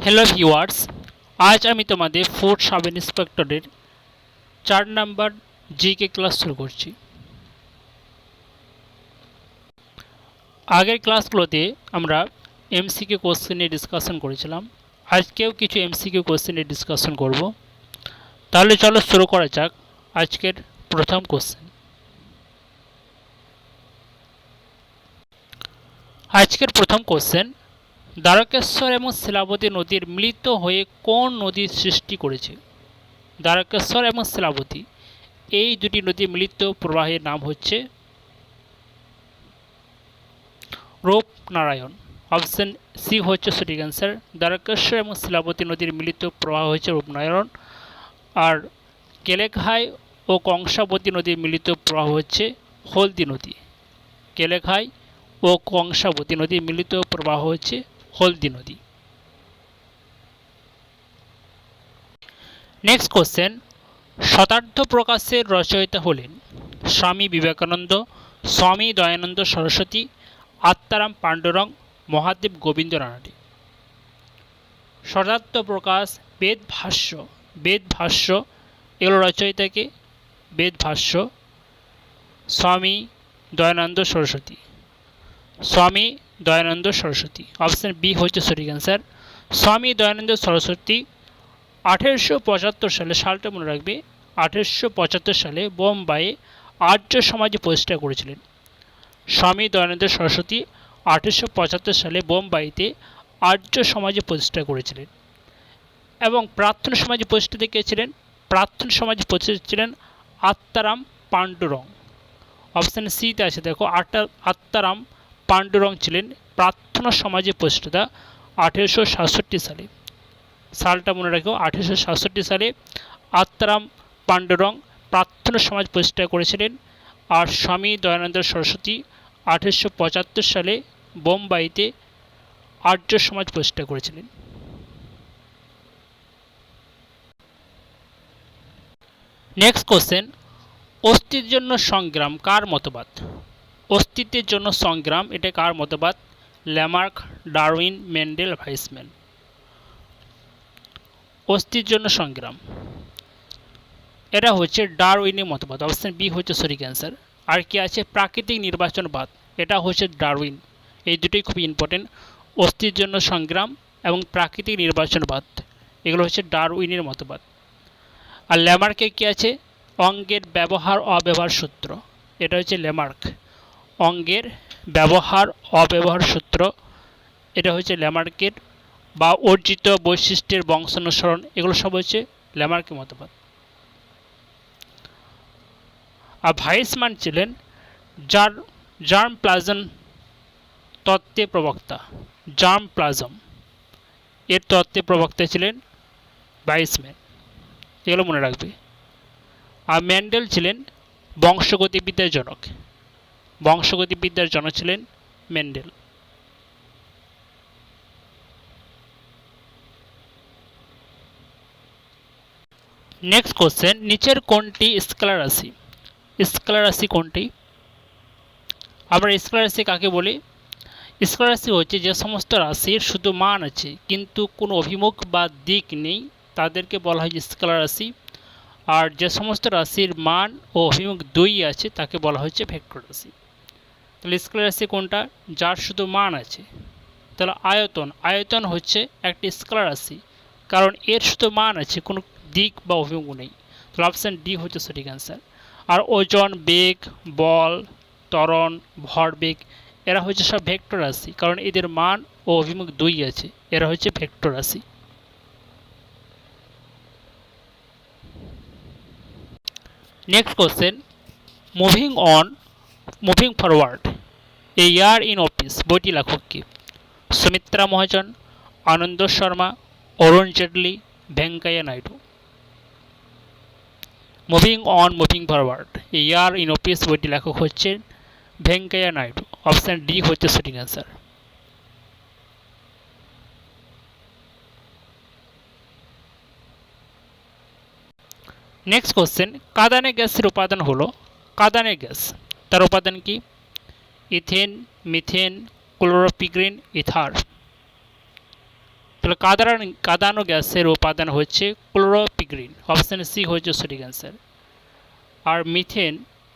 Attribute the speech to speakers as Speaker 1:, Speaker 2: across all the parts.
Speaker 1: Hello viewers, আজ আমি তোমাদের ফোর্থ সাব ইন্সপেক্টরের 4 নাম্বার জিকে ক্লাস শুরু করছি। আগের ক্লাসগুলোতে আমরা এমসিকিউ কোশ্চেন নিয়ে ডিসকাশন করেছিলাম। আজকেও কিছু এমসিকিউ কোশ্চেন নিয়ে ডিসকাশন করব। তাহলে চলো শুরু করা যাক আজকের প্রথম কোশ্চেন। আজকের প্রথম কোশ্চেন, দ্বারকেশ্বর এবং শিলাবতী নদীর মিলিত হয়ে কোন নদীর সৃষ্টি করেছে? দ্বারকেশ্বর এবং শিলাবতী এই দুটি নদী মিলিত প্রবাহের নাম হচ্ছে রূপনারায়ণ। অপশন সি হচ্ছে সঠিক অ্যান্সার। দ্বারকেশ্বর এবং শিলাবতী নদীর মিলিত প্রবাহ হচ্ছে রূপনারায়ণ। আর কেলেঘাই ও কংসাবতী নদীর মিলিত প্রবাহ হচ্ছে হলদি নদী। কেলেঘাই ও কংসাবতী নদীর মিলিত প্রবাহ হচ্ছে হলদি নদী। নেক্সট কোশ্চেন, শতার্থ প্রকাশের রচয়িতা হলেন স্বামী বিবেকানন্দ, স্বামী দয়ানন্দ সরস্বতী, আত্মারাম পাণ্ডুরং, মহাদেব গোবিন্দ রানাডি। শতার্থ প্রকাশ, বেদভাষ্য এগুলো রচয়িতাকে বেদভাষ্য স্বামী দয়ানন্দ সরস্বতী। স্বামী দয়ানন্দ সরস্বতী, অপশন বি হচ্ছে সঠিক অ্যান্সার। স্বামী দয়ানন্দ সরস্বতী 1875 সালে, সালটা মনে রাখবে, 1875 সালে বোম্বাইয়ে আর্য সমাজে প্রতিষ্ঠা করেছিলেন। স্বামী দয়ানন্দ সরস্বতী 1875 সালে বোম্বাইতে আর্য সমাজে প্রতিষ্ঠা করেছিলেন। এবং প্রার্থনা সমাজে প্রতিষ্ঠিত কে ছিলেন? প্রার্থনা সমাজে প্রতিষ্ঠিত ছিলেন আত্মারাম পাণ্ডুরং। অপশান সিতে আছে, দেখো, আত্মারাম পাণ্ডুরং ছিলেন প্রার্থনা সমাজে প্রতিষ্ঠাতা 1867 সালে। সালটা মনে রাখো, 1867 সালে আত্মারাম পাণ্ডুরং প্রার্থনা সমাজ প্রতিষ্ঠা করেছিলেন। আর স্বামী দয়ানন্দ সরস্বতী 1875 সালে বোম্বাইতে আর্য সমাজ প্রতিষ্ঠা করেছিলেন। নেক্সট কোশ্চেন, অস্তিত্বের জন্য সংগ্রাম কার মতবাদ? অস্তিত্বের জন্য সংগ্রাম এটা কার মতবাদ? Lamarck, Darwin, Mendel, Weismann. অস্তিত্বের জন্য সংগ্রাম এটা হচ্ছে ডারউইনের মতবাদ। অপশন বি হচ্ছে সঠিক অ্যান্সার। আর কি আছে? প্রাকৃতিক নির্বাচনবাদ, এটা হচ্ছে ডারউইন। এই দুটোই খুবই ইম্পর্টেন্ট। অস্তিত্বের জন্য সংগ্রাম এবং প্রাকৃতিক নির্বাচনবাদ এগুলো হচ্ছে ডারউইনের মতবাদ। আর ল্যামার্কে কি আছে? অঙ্গের ব্যবহার অব্যবহার সূত্র, এটা হচ্ছে ল্যামার্ক। অঙ্গের ব্যবহার অব্যবহার সূত্র এটা হচ্ছে ল্যামার্কের, বা অর্জিত বৈশিষ্ট্যের বংশানুসরণ এগুলো সব হচ্ছে ল্যামার্কের মতবাদ। আর ভাইসম্যান ছিলেন জার্ম প্লাজম তত্ত্বের প্রবক্তা। জার্ম প্লাজম এর তত্ত্বের প্রবক্তা ছিলেন ভাইসম্যান, এগুলো মনে রাখবে। আর মেন্ডেল ছিলেন বংশগতিবিদ্যার জনক। বংশগতিবিদ্যার জনক ছিলেন মেন্ডেল। নেক্সট কোশ্চেন, নিচের কোনটি স্কেলার রাশি? স্কেলার রাশি কোনটি? আমরা স্কেলার রাশি কাকে বলি? স্কেলার রাশি হচ্ছে যে সমস্ত রাশির শুধু মান আছে কিন্তু কোনো অভিমুখ বা দিক নেই, তাদেরকে বলা হয় স্কেলার রাশি। আর যে সমস্ত রাশির মান ও অভিমুখ দুই আছে তাকে বলা হচ্ছে ভেক্টর রাশি। তাহলে স্কেলার রাশি কোনটা? যার শুধু মান আছে। তাহলে আয়তন হচ্ছে একটি স্কেলার রাশি, কারণ এর শুধু মান আছে, কোনো দিক বা অভিমুখ নেই। তাহলে অপশান ডি হচ্ছে সঠিক অ্যান্সার। আর ওজন, বেগ, বল, ত্বরণ, ভরবেগ এরা হচ্ছে সব ভেক্টর রাশি, কারণ এদের মান ও অভিমুখ দুই আছে, এরা হচ্ছে ভেক্টর রাশি। Next question, moving forward a year in office বইটি লেখক কে? Sumitra Mahajan, Anand Sharma, Arun Jaitley, Venkaiah Naidu. Moving forward a year in office বইটি লেখক হচ্ছেন ভেঙ্কাইয়া নাইডু। অপশান ডি হচ্ছে সঠিক অ্যান্সার। নেক্সট কোশ্চেন, কাঁদানে গ্যাসের উপাদান হলো? কাঁদানে গ্যাস তার উপাদান কি? Ethane, methane, chloropicrin, ether. তাহলে কাদানো গ্যাসের উপাদান হচ্ছে ক্লোরোপিগ্রিন, অপশান সি হচ্ছে সঠিক অ্যান্সার। আর মিথেন,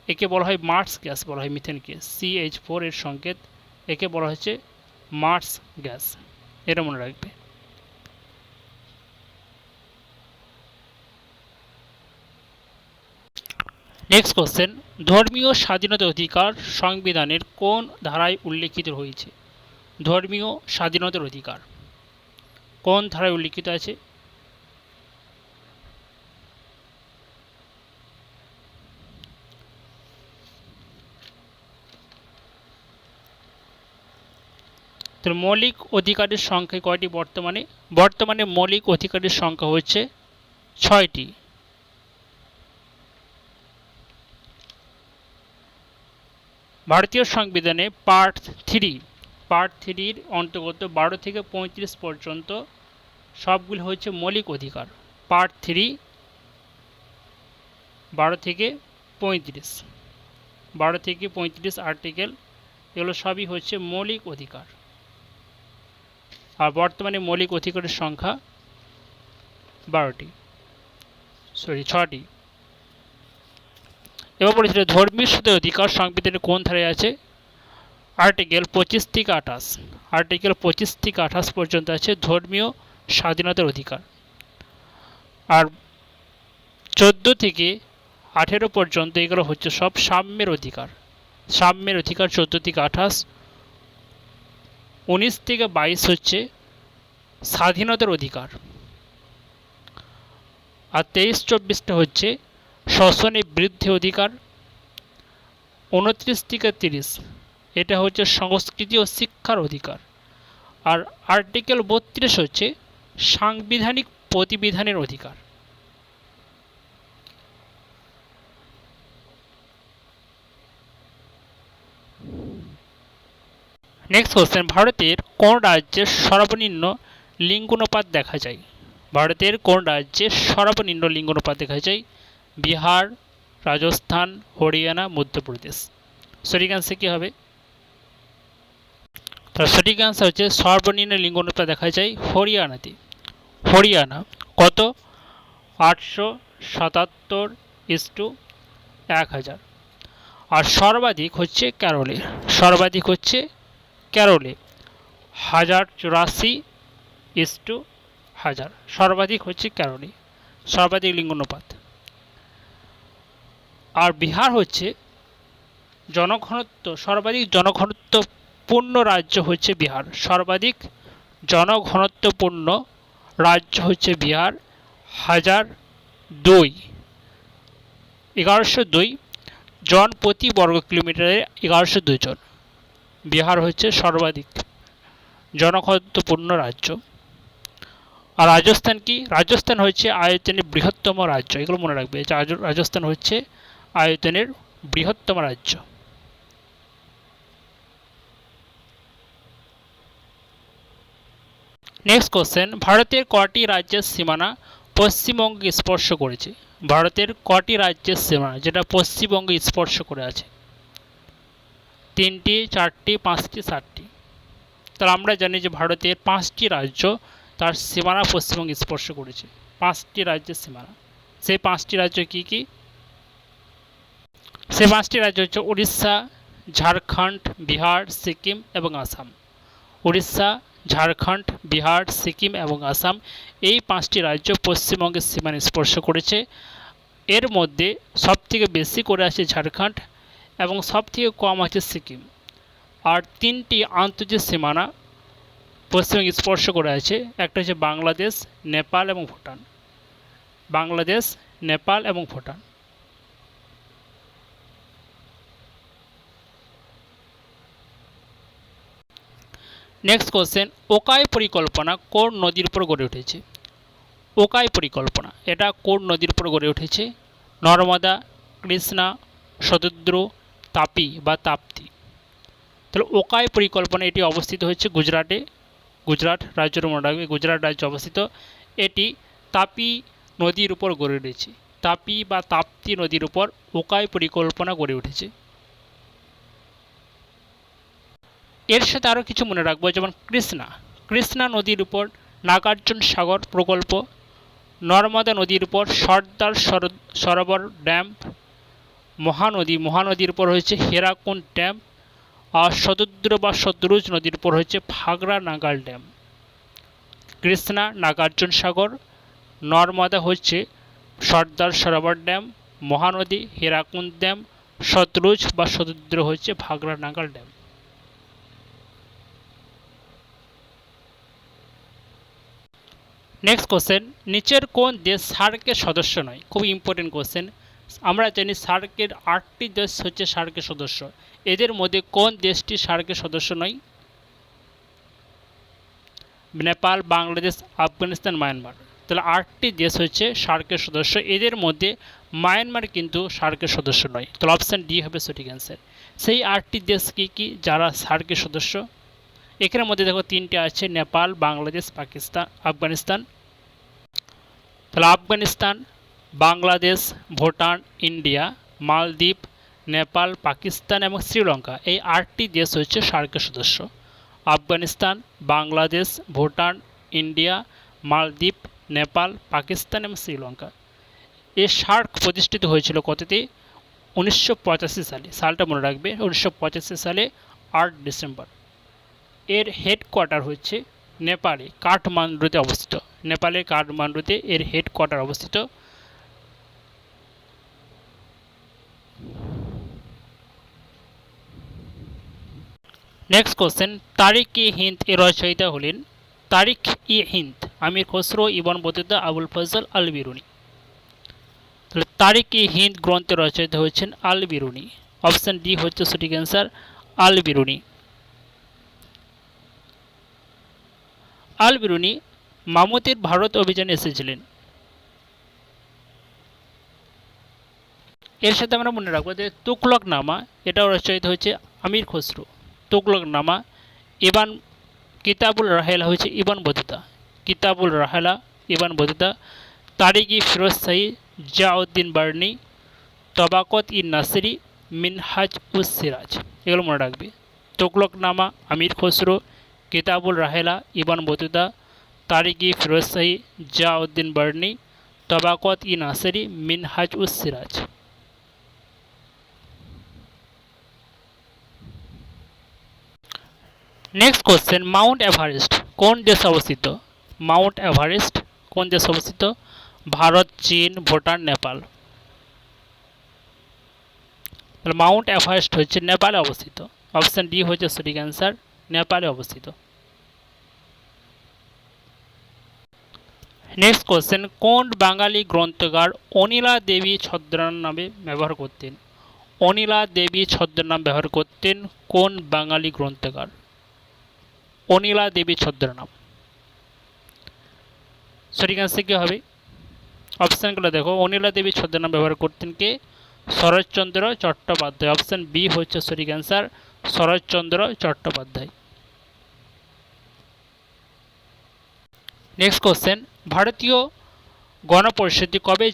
Speaker 1: একে বলা হয় মার্স গ্যাস বলা হয় মিথেনকে, CH4 এর সংকেত, একে বলা হচ্ছে মার্স গ্যাস, এটা মনে রাখবে। নেক্সট কোশ্চেন, ধর্মীয় স্বাধীনতা অধিকার সংবিধানের কোন ধারায় উল্লেখিত হয়েছে? ধর্মীয় স্বাধীনতার অধিকার কোন ধারায় উল্লেখিত আছে? তো মৌলিক অধিকারের সংখ্যা কয়টি বর্তমানে? বর্তমানে মৌলিক অধিকারের সংখ্যা হচ্ছে 6টি। ভারতীয় সংবিধানে পার্ট 3-র অন্তর্গত 12 থেকে 35 পর্যন্ত সবগুলো হচ্ছে মৌলিক অধিকার। পার্ট 3 12 থেকে 35 আর্টিকেল, এগুলো সবই হচ্ছে মৌলিক অধিকার। আর বর্তমানে মৌলিক অধিকারের সংখ্যা 6টি। এবার বলেছিল ধর্মীয় স্বাধীনতার অধিকার সংবিধানের কোন ধারায় আছে? আর্টিকেল 25 থেকে 28, আর্টিকেল 25 থেকে 28 পর্যন্ত আছে ধর্মীয় স্বাধীনতার অধিকার। আর 14 থেকে 18 পর্যন্ত এগুলো হচ্ছে সব সাম্যের অধিকার। 14 থেকে 28, 19 থেকে 22 হচ্ছে স্বাধীনতার অধিকার। আর 23-24টা হচ্ছে শোষণের বিরুদ্ধে অধিকার। 29 থেকে 30 এটা হচ্ছে সংস্কৃতি ও শিক্ষার অধিকার। আর আর্টিকেল 32 হচ্ছে সাংবিধানিক প্রতিবিধানের অধিকার। নেক্সট কোশ্চেন, ভারতের কোন রাজ্যে সর্বনিম্ন লিঙ্গানুপাত দেখা যায়? ভারতের কোন রাজ্যে সর্বনিম্ন লিঙ্গানুপাত দেখা যায়? বিহার, রাজস্থান, হরিয়ানা, মধ্যপ্রদেশ। সঠিক অ্যান্সার কী হবে? তার সঠিক অ্যান্সার হচ্ছে সর্বনিম্ন লিঙ্গানুপাত দেখা যায় হরিয়ানাতে। হরিয়ানা কত? 877:1000। আর সর্বাধিক হচ্ছে কেরলে, 1084:1000, সর্বাধিক হচ্ছে কেরলে, সর্বাধিক লিঙ্গানুপাত। আর বিহার হচ্ছে সর্বাধিক জনঘনত্বপূর্ণ রাজ্য হচ্ছে বিহার, সর্বাধিক জনঘনত্বপূর্ণ রাজ্য হচ্ছে বিহার, 1102 জন প্রতি বর্গ কিলোমিটারে, 1102 জন। বিহার হচ্ছে সর্বাধিক জনঘনত্বপূর্ণ রাজ্য। আর রাজস্থান কি? রাজস্থান হচ্ছে আয়তনের বৃহত্তম রাজ্য, এগুলো মনে রাখবে। রাজস্থান হচ্ছে আয়তনের বৃহত্তম রাজ্য। নেক্সট কোশ্চেন, ভারতের কটি রাজ্যের সীমানা পশ্চিমবঙ্গে স্পর্শ করেছে? ভারতের কটি রাজ্যের সীমানা যেটা পশ্চিমবঙ্গে স্পর্শ করে আছে? 3টি, 4টি, 5টি, 7টি। তাহলে আমরা জানি যে ভারতের 5টি রাজ্য তার সীমানা পশ্চিমবঙ্গে স্পর্শ করেছে, 5টি রাজ্যের সীমানা। সেই 5টি রাজ্য কি কি? সেই 5টি রাজ্য হচ্ছে উড়িষ্যা, ঝাড়খণ্ড, বিহার, সিকিম এবং আসাম। উড়িষ্যা, ঝাড়খণ্ড, বিহার, সিকিম এবং আসাম, এই 5টি রাজ্য পশ্চিমবঙ্গের সীমানা স্পর্শ করেছে। এর মধ্যে সবথেকে বেশি করে আছে ঝাড়খণ্ড এবং সবথেকে কম আছে সিকিম। আর 3টি আন্তর্জাতিক সীমানা পশ্চিমবঙ্গে স্পর্শ করে আছে, একটা হচ্ছে বাংলাদেশ, নেপাল এবং ভুটান। বাংলাদেশ, নেপাল এবং ভুটান। নেক্সট কোশ্চেন, ওকাই পরিকল্পনা কোন নদীর উপর গড়ে উঠেছে? ওকাই পরিকল্পনা এটা কোন নদীর উপর গড়ে উঠেছে? নর্মদা, কৃষ্ণা, শতদ্রু, তাপি বা তাপ্তি। তাহলে ওকাই পরিকল্পনা এটি অবস্থিত হচ্ছে গুজরাটে, গুজরাট রাজ্যের মনে রাখবে, গুজরাট রাজ্যে অবস্থিত। এটি তাপি নদীর উপর গড়ে উঠেছে, তাপি বা তাপ্তি নদীর উপর ওকাই পরিকল্পনা গড়ে উঠেছে। এর সাথে আরও কিছু মনে রাখবো, যেমন কৃষ্ণা নদীর উপর নাগার্জুন সাগর প্রকল্প, নর্মদা নদীর উপর সর্দার সরোবর ড্যাম, মহানদীর উপর হচ্ছে হীরাকুন্ড ড্যাম, আর শতদ্রু বা সতলুজ নদীর উপর হচ্ছে ভাগড়া নাগাল ড্যাম। কৃষ্ণা নাগার্জুন সাগর, নর্মদা হচ্ছে সর্দার সরোবর ড্যাম, মহানদী হীরাকুন্ড ড্যাম, সতলুজ বা শতদ্রু হচ্ছে ভাগড়া নাগাল ড্যাম। নেক্সট কোশ্চেন, নিচের কোন দেশ সার্কের সদস্য নয়? খুব ইম্পর্টেন্ট কোশ্চেন। আমরা জানি সার্কের 8টি দেশ হচ্ছে সার্কের সদস্য, এদের মধ্যে কোন দেশটি সার্কের সদস্য নয়? নেপাল, বাংলাদেশ, আফগানিস্তান, মায়ানমার। তাহলে 8টি দেশ হচ্ছে সার্কের সদস্য, এদের মধ্যে মায়ানমার কিন্তু সার্কের সদস্য নয়। তাহলে অপশান ডি হবে সঠিক অ্যান্সার। সেই 8টি দেশ কি যারা সার্কের সদস্য? এখানের মধ্যে দেখো 3টে আছে, নেপাল, বাংলাদেশ, পাকিস্তান, আফগানিস্তান। তাহলে আফগানিস্তান, বাংলাদেশ, ভুটান, ইন্ডিয়া, মালদ্বীপ, নেপাল, পাকিস্তান এবং শ্রীলঙ্কা, এই 8টি দেশ হচ্ছে সার্কের সদস্য। আফগানিস্তান, বাংলাদেশ, ভুটান, ইন্ডিয়া, মালদ্বীপ, নেপাল, পাকিস্তান এবং শ্রীলঙ্কা। এই সার্ক প্রতিষ্ঠিত হয়েছিল কততে? 1985 সালে। সালটা মনে রাখবে, 1985 সালে 8 ডিসেম্বর। এর হেডকোয়ার্টার হচ্ছে নেপালে কাঠমান্ডুতে অবস্থিত। নেপালের কাঠমান্ডুতে এর হেডকোয়ার্টার অবস্থিত। নেক্সট কোশ্চেন, তারিক-ই-হিন্দ এর রচয়িতা হলেন? তারিক-ই-হিন্দ আমির খসরো, ইবন বতুতা, আবুল ফজল, আল বিরুনি। তাহলে তারিক-ই-হিন্দ গ্রন্থের রচয়িতা হচ্ছেন আল বিরুনি। অপশান ডি হচ্ছে সঠিক অ্যান্সার, আল বিরুনি। আল বিরুনি মামুতের ভারত অভিযানে এসেছিলেন। এর সাথে আমরা মনে রাখবো যে তুগলকনামা, এটাও রচয়িত হচ্ছে আমির খসরু। তুগলকনামা, ইবান কিতাবুল রাহেলা হচ্ছে ইবন বতুতা। কিতাবুল রাহেলা, ইবন বতুতা। তারিক-ই-ফিরোজ শাহী, জিয়াউদ্দিন বার্নি, তবাকত-ই-নাসিরি, মিনহাজ-উস-সিরাজ। এগুলো মনে রাখবে। Tughlaqnama, Amir Khusrau, Kitabul Rihla, Ibn Battuta, Tarikh-i-Firoz Shahi, Ziauddin Barani, Tabaqat-i-Nasiri, Minhaj-us-Siraj. Next question, Mount Everest কোন দেশে অবস্থিত? মাউন্ট এভারেস্ট কোন দেশে অবস্থিত? ভারত, চীন, ভুটান, নেপাল। তাহলে মাউন্ট এভারেস্ট হচ্ছে নেপালে অবস্থিত। অপশান ডি হচ্ছে সঠিক অ্যান্সার, নেপালে অবস্থিত। নেক্সট কোশ্চেন, কোন বাঙালি গ্রন্থকার অনিলা দেবী ছদ্মনাম নামে ব্যবহার করতেন? অনিলা দেবী ছদ্মনাম ব্যবহার করতেন কোন বাঙালি গ্রন্থকার? অনিলা দেবী ছদ্মনাম। সঠিক অ্যান্সার কী হবে? অপশানগুলো দেখো, অনিলা দেবী ছদ্মনাম ব্যবহার করতেন কে? শরৎচন্দ্র চট্টোপাধ্যায়। অপশান বি হচ্ছে সঠিক answer, Sarat Chandra Chattopadhyay. Next question, ভারতীয় গণপরিষদে কবে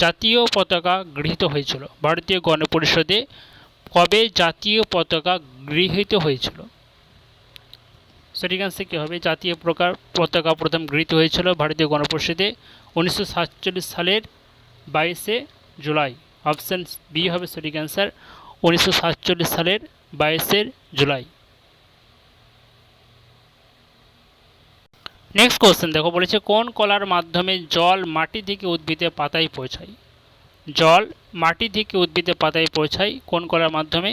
Speaker 1: জাতীয় পতাকা গৃহীত হয়েছিল? ভারতীয় গণপরিষদে কবে জাতীয় পতাকা গৃহীত হয়েছিল? সঠিক অ্যান্সার কী হবে? জাতীয় পতাকা প্রথম গৃহীত হয়েছিল ভারতীয় গণপরিষদে 1947 সালের 22শে জুলাই। অপশান বি হবে সঠিক অ্যান্সার, 1947 সালের 22শে জুলাই। নেক্সট কোশ্চেন দেখো, বলেছে কোন কলার মাধ্যমে জল মাটি থেকে উদ্ভিদের পাতায় পৌঁছায়? জল মাটি থেকে উদ্ভিদের পাতায় পৌঁছায় কোন কলার মাধ্যমে?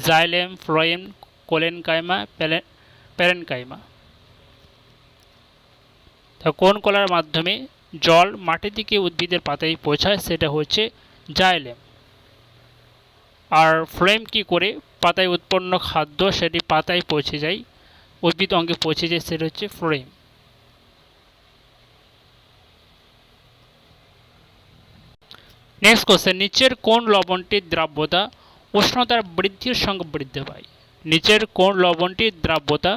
Speaker 1: Xylem, phloem, collenchyma, parenchyma. তো কোন কলার মাধ্যমে জল মাটি থেকে উদ্ভিদের পাতায় পৌঁছায়? সেটা হচ্ছে জাইলেম। আর ফ্লোয়েম কি করে? পাতায় উৎপন্ন খাদ্য সেটি পাতায় পৌঁছে যায়, উদ্ভিদ অঙ্গে পৌঁছে যায়, সেটা হচ্ছে ফ্লোয়েম। নেক্সট কোশ্চেন, নিচের কোন লবণটির দ্রাব্যতা উষ্ণতার বৃদ্ধির সঙ্গে বৃদ্ধি পায়? নিচের কোন লবণটির দ্রাব্যতা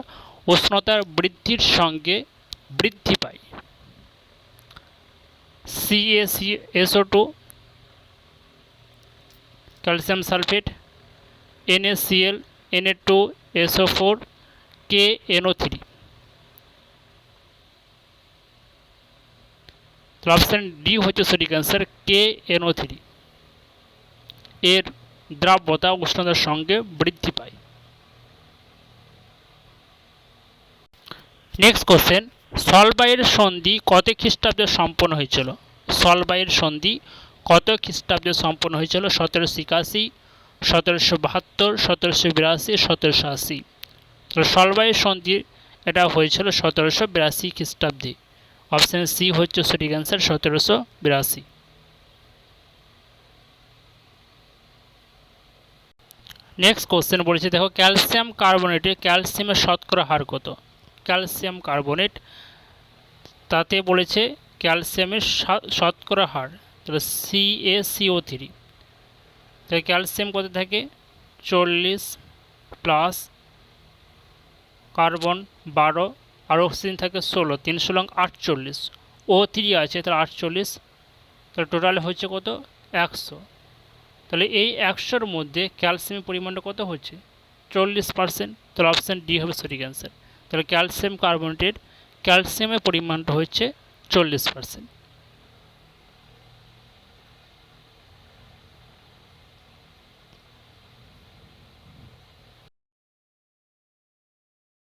Speaker 1: উষ্ণতার বৃদ্ধির সঙ্গে বৃদ্ধি পায়? CaSO2, calcium sulphate, NaCl, Na2SO4, KNO3। তো অপশন ডি হচ্ছে সঠিক অ্যান্সার, KNO3 এর দ্রাব্যতা উষ্ণতার সঙ্গে বৃদ্ধি পায়। নেক্সট কোশ্চেন, সলবাইয়ের সন্ধি কত খ্রিস্টাব্দে সম্পন্ন হয়েছিল? সলবাইয়ের সন্ধি কত খ্রিস্টাব্দে সম্পন্ন হয়েছিল? 1781, 1772, 1782, 1780। তো সলবাইয়ের সন্ধি এটা হয়েছিল 1782 খ্রিস্টাব্দে। অপশন সি হচ্ছে সঠিক অ্যান্সার, 1782। নেক্সট কোশ্চেন বলেছে, দেখো ক্যালসিয়াম কার্বনেটে ক্যালসিয়ামের শতকরা হার কত? ক্যালসিয়াম কার্বনেট তাতে বলেছে ক্যালসিয়ামের শতকরা হার, তাহলে CaCO3। তাহলে ক্যালসিয়াম কত থাকে? 40 প্লাস কার্বন 12 আর অক্সিজেন থাকে 16, 3 16 48, O3 আছে তাহলে 48, তাহলে টোটাল হচ্ছে কত? 100। তাহলে এই 100-র মধ্যে ক্যালসিয়ামের পরিমাণটা কত হচ্ছে? 40%। তাহলে অপশান ডি হবে সঠিক অ্যান্সার। তাহলে ক্যালসিয়াম কার্বনেটের ক্যালসিয়ামের পরিমাণটা হচ্ছে 40%।